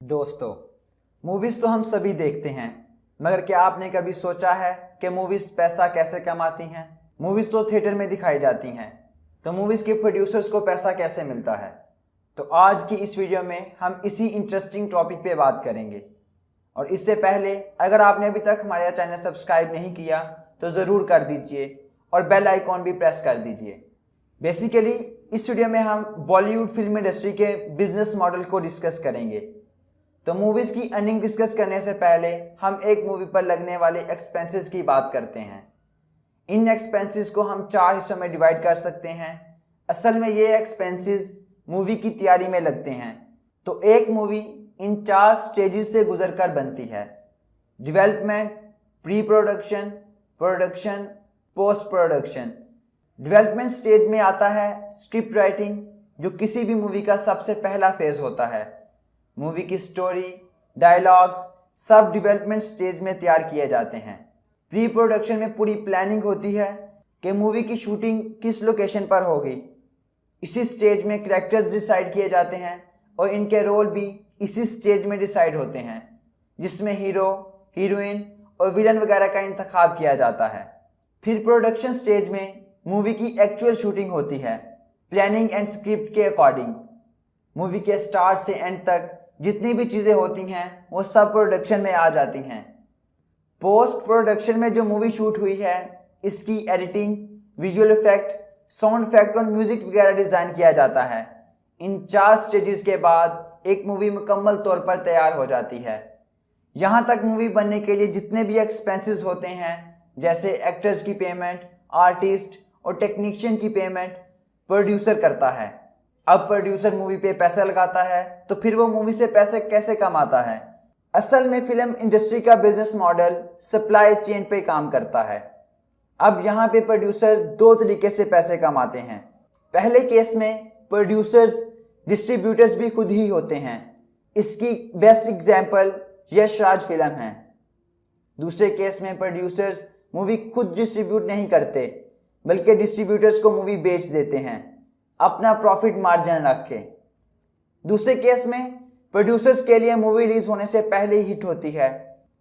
दोस्तों, मूवीज़ तो हम सभी देखते हैं, मगर क्या आपने कभी सोचा है कि मूवीज़ पैसा कैसे कमाती हैं? मूवीज़ तो थिएटर में दिखाई जाती हैं, तो मूवीज़ के प्रोड्यूसर्स को पैसा कैसे मिलता है? तो आज की इस वीडियो में हम इसी इंटरेस्टिंग टॉपिक पे बात करेंगे। और इससे पहले अगर आपने अभी तक हमारा चैनल सब्सक्राइब नहीं किया तो ज़रूर कर दीजिए और बेल आइकॉन भी प्रेस कर दीजिए। बेसिकली इस वीडियो में हम बॉलीवुड फिल्म इंडस्ट्री के बिजनेस मॉडल को डिस्कस करेंगे। तो मूवीज़ की अर्निंग डिस्कस करने से पहले हम एक मूवी पर लगने वाले एक्सपेंसेस की बात करते हैं। इन एक्सपेंसेस को हम 4 हिस्सों में डिवाइड कर सकते हैं। असल में ये एक्सपेंसेस मूवी की तैयारी में लगते हैं। तो एक मूवी इन 4 स्टेजेस से गुजरकर बनती है: development, pre production, production, post production. Development stage में आता है स्क्रिप्ट राइटिंग, जो किसी भी मूवी का सबसे पहला फेज होता है। मूवी की स्टोरी, डायलॉग्स सब डेवलपमेंट स्टेज में तैयार किए जाते हैं। प्री प्रोडक्शन में पूरी प्लानिंग होती है कि मूवी की शूटिंग किस लोकेशन पर होगी। इसी स्टेज में कैरेक्टर्स डिसाइड किए जाते हैं और इनके रोल भी इसी स्टेज में डिसाइड होते हैं, जिसमें हीरो, हीरोइन और विलन वगैरह का इंतखाब किया जाता है। फिर प्रोडक्शन स्टेज में मूवी की एक्चुअल शूटिंग होती है, प्लानिंग एंड स्क्रिप्ट के अकॉर्डिंग। मूवी के स्टार्ट से एंड तक जितनी भी चीज़ें होती हैं वो सब प्रोडक्शन में आ जाती हैं। पोस्ट प्रोडक्शन में जो मूवी शूट हुई है, इसकी editing, visual effect, sound effect और म्यूजिक वगैरह डिज़ाइन किया जाता है। इन 4 स्टेजेस के बाद एक मूवी मुकम्मल तौर पर तैयार हो जाती है। यहाँ तक मूवी बनने के लिए जितने भी एक्सपेंसेस होते हैं, जैसे एक्टर्स की पेमेंट, आर्टिस्ट और टेक्नीशियन की पेमेंट, प्रोड्यूसर करता है। अब प्रोड्यूसर मूवी पे पैसा लगाता है, तो फिर वो मूवी से पैसे कैसे कमाता है? असल में फिल्म इंडस्ट्री का बिजनेस मॉडल सप्लाई चेन पे काम करता है। अब यहाँ पे प्रोड्यूसर 2 तरीके से पैसे कमाते हैं। पहले केस में प्रोड्यूसर्स डिस्ट्रीब्यूटर्स भी खुद ही होते हैं। इसकी best example Yash Raj film है। दूसरे केस में प्रोड्यूसर्स मूवी खुद डिस्ट्रीब्यूट नहीं करते, बल्कि डिस्ट्रीब्यूटर्स को मूवी बेच देते हैं अपना प्रॉफिट मार्जिन रख के। दूसरे केस में प्रोड्यूसर्स के लिए मूवी रिलीज होने से पहले ही हिट होती है,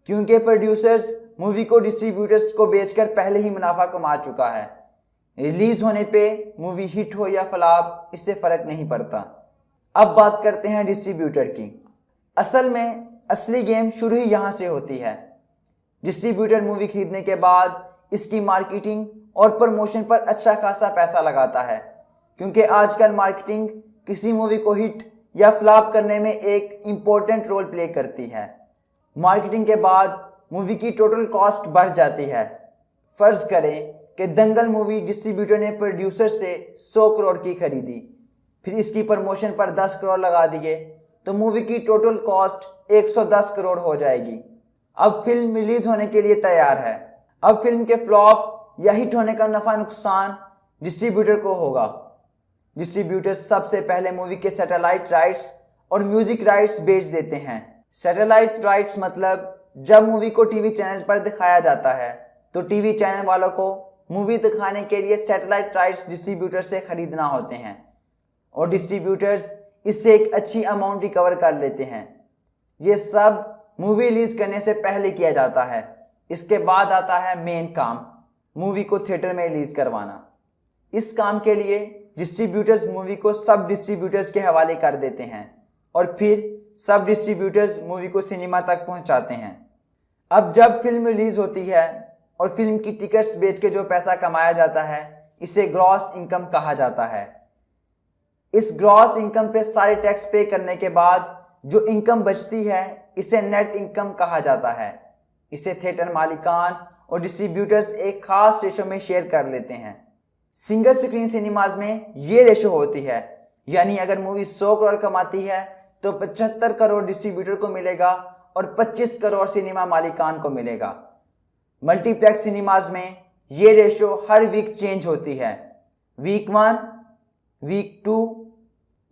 क्योंकि प्रोड्यूसर्स मूवी को डिस्ट्रीब्यूटर्स को बेचकर पहले ही मुनाफा कमा चुका है। रिलीज होने पे मूवी हिट हो या फ्लॉप, इससे फर्क नहीं पड़ता। अब बात करते हैं डिस्ट्रीब्यूटर की। असल में असली गेम शुरू ही यहाँ से होती है। डिस्ट्रीब्यूटर मूवी खरीदने के बाद इसकी मार्केटिंग और प्रमोशन पर अच्छा खासा पैसा लगाता है, क्योंकि आजकल मार्केटिंग किसी मूवी को हिट या फ्लॉप करने में एक इम्पोर्टेंट रोल प्ले करती है। मार्केटिंग के बाद मूवी की टोटल कॉस्ट बढ़ जाती है। फर्ज करें कि दंगल मूवी डिस्ट्रीब्यूटर ने प्रोड्यूसर से 100 करोड़ की खरीदी, फिर इसकी प्रमोशन पर 10 करोड़ लगा दिए, तो मूवी की टोटल कॉस्ट 110 करोड़ हो जाएगी। अब फिल्म रिलीज होने के लिए तैयार है। अब फिल्म के फ्लॉप या हिट होने का नफा नुकसान डिस्ट्रीब्यूटर को होगा। डिस्ट्रीब्यूटर्स सबसे पहले मूवी के सैटेलाइट राइट्स और म्यूजिक राइट्स बेच देते हैं। सैटेलाइट राइट्स मतलब जब मूवी को टीवी चैनल पर दिखाया जाता है, तो टीवी चैनल वालों को मूवी दिखाने के लिए सैटेलाइट राइट्स डिस्ट्रीब्यूटर से खरीदना होते हैं, और डिस्ट्रीब्यूटर्स इससे एक अच्छी अमाउंट रिकवर कर लेते हैं। ये सब मूवी रिलीज करने से पहले किया जाता है। इसके बाद आता है मेन काम, मूवी को थिएटर में रिलीज करवाना। इस काम के लिए डिस्ट्रीब्यूटर्स मूवी को सब डिस्ट्रीब्यूटर्स के हवाले कर देते हैं, और फिर सब डिस्ट्रीब्यूटर्स मूवी को सिनेमा तक पहुंचाते हैं। अब जब फिल्म रिलीज होती है और फिल्म की टिकट्स बेच के जो पैसा कमाया जाता है, इसे ग्रॉस इनकम कहा जाता है। इस ग्रॉस इनकम पे सारे टैक्स पे करने के बाद जो इनकम बचती है, इसे नेट इनकम कहा जाता है। इसे थिएटर मालिकान और डिस्ट्रीब्यूटर्स एक खास रेशो में शेयर कर लेते हैं। सिंगल स्क्रीन सिनेमाज में ये रेशो होती है, यानी अगर मूवी 100 करोड़ कमाती है तो 75 करोड़ डिस्ट्रीब्यूटर को मिलेगा और 25 करोड़ सिनेमा मालिकान को मिलेगा। मल्टीप्लेक्स सिनेमाज में ये रेशो हर वीक चेंज होती है। Week 1, week 2,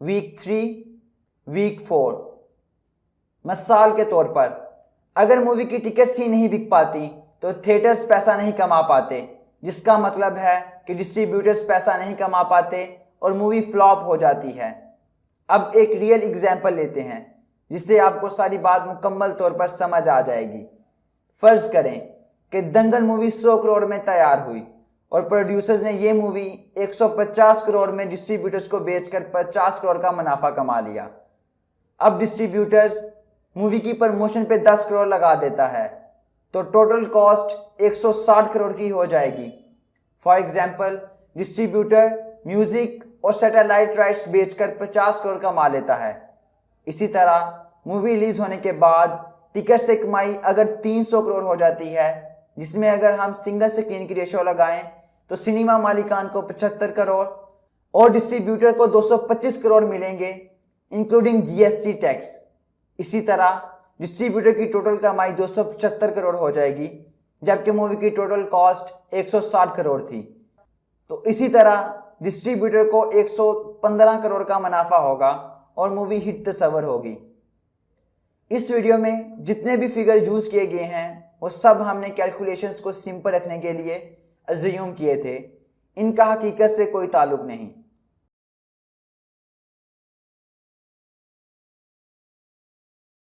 week 3, week 4। मिसाल के तौर पर अगर मूवी की टिकट्स ही नहीं बिक पाती तो थिएटर्स पैसा नहीं कमा पाते, जिसका मतलब है कि डिस्ट्रीब्यूटर्स पैसा नहीं कमा पाते और मूवी फ्लॉप हो जाती है। अब एक रियल एग्जाम्पल लेते हैं, जिससे आपको सारी बात मुकम्मल तौर पर समझ आ जाएगी। फर्ज करें कि दंगल मूवी 100 करोड़ में तैयार हुई और प्रोड्यूसर्स ने ये मूवी 150 करोड़ में डिस्ट्रीब्यूटर्स को बेचकर 50 करोड़ का मुनाफा कमा लिया। अब डिस्ट्रीब्यूटर्स मूवी की प्रमोशन पे 10 करोड़ लगा देता है तो टोटल कॉस्ट 160 करोड़ की हो जाएगी। फॉर एग्जाम्पल, डिस्ट्रीब्यूटर म्यूजिक और सैटेलाइट राइट्स बेचकर 50 करोड़ कमा लेता है। इसी तरह मूवी रिलीज होने के बाद टिकट से कमाई अगर 300 करोड़ हो जाती है, जिसमें अगर हम सिंगल स्क्रीन की रेशो लगाएं तो सिनेमा मालिकान को 75 करोड़ और डिस्ट्रीब्यूटर को 225 करोड़ मिलेंगे, इंक्लूडिंग जीएसटी टैक्स। इसी तरह डिस्ट्रीब्यूटर की टोटल कमाई 275 करोड़ हो जाएगी, जबकि मूवी की टोटल कॉस्ट 160 करोड़ थी। तो इसी तरह डिस्ट्रीब्यूटर को 115 करोड़ का मुनाफा होगा और मूवी हिट तस्वर होगी। इस वीडियो में जितने भी फिगर यूज किए गए हैं वो सब हमने कैलकुलेशंस को सिंपल रखने के लिए अज्यूम किए थे, इनका हकीकत से कोई ताल्लुक नहीं।